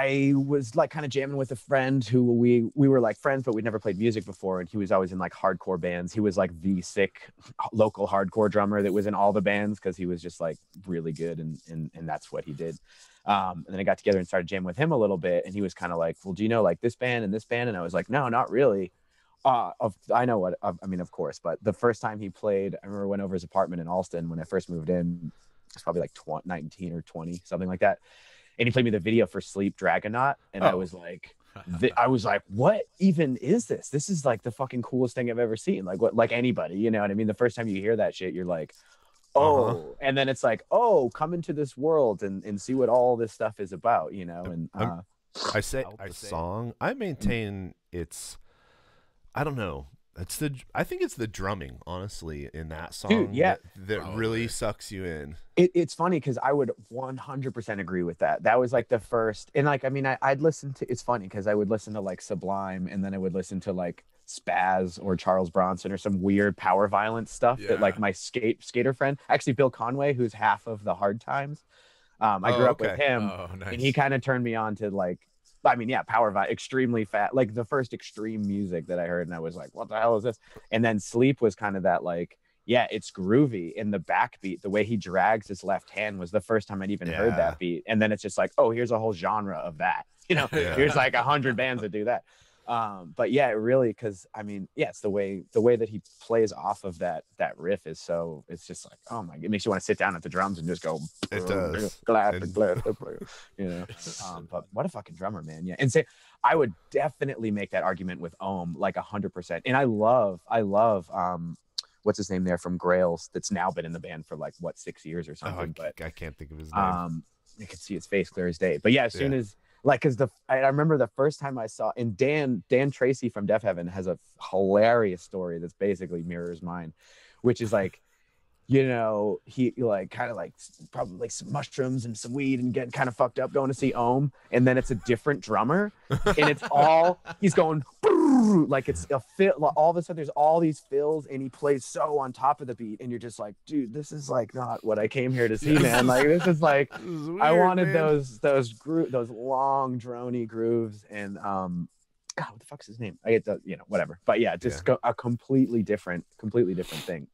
I was like kind of jamming with a friend who we were like friends, but we'd never played music before. And he was always in like hardcore bands. He was like the sick local hardcore drummer that was in all the bands because he was just like really good and that's what he did. And then I got together and started jamming with him a little bit. And he was kind of like, well, do you know like this band and this band? And I was like, no, not really. I know what, I mean, of course, but the first time he played, I remember I went over his apartment in Alston when I first moved in. It was probably like 19 or 20, something like that. And he played me the video for Sleep Dragonaut. And I was like, what even is this? This is like the fucking coolest thing I've ever seen. Like what, like anybody, you know what I mean? The first time you hear that shit, you're like, oh, and then it's like, oh, come into this world and see what all this stuff is about, you know? And I say song, I maintain it's, I don't know. I think it's the drumming, honestly, in that song. Dude, yeah. that really sucks you in. It's funny because I would 100% agree with that. That was like the first, and like, I mean, I'd listen to, it's funny because I would listen to like Sublime and then I would listen to like Spaz or Charles Bronson or some weird power violence stuff that like my skater friend, actually Bill Conway, who's half of the Hard Times. I grew up with him and he kind of turned me on to like, I mean, yeah, power vibe, extremely fat, like the first extreme music that I heard. And I was like, what the hell is this? And then Sleep was kind of that, like, yeah, it's groovy in the backbeat. The way he drags his left hand was the first time I'd even heard that beat. And then it's just like, oh, here's a whole genre of that. You know, here's like 100 bands that do that. But yeah, it really, because I mean, yeah, it's the way that he plays off of that riff is so, it's just like, oh my, it makes you want to sit down at the drums and just go. It does. You know. But what a fucking drummer, man. Yeah, and say I would definitely make that argument with Ohm like 100%. And I love what's his name there from Grails that's now been in the band for like what 6 years or something. But I can't think of his name. You can see his face clear as day. But yeah, as soon as like, because I remember the first time I saw, and Dan Tracy from Deafheaven has a hilarious story that's basically mirrors mine, which is like, you know, he like kind of like probably like some mushrooms and some weed and getting kind of fucked up going to see Ohm, and then it's a different drummer, and it's all he's going like it's a fit. All of a sudden, there's all these fills, and he plays so on top of the beat, and you're just like, dude, this is like not what I came here to see, man. Like this is like this is weird, I wanted man. those long drony grooves, and God, what the fuck's his name? I get the, you know, whatever. But yeah, just a completely different thing.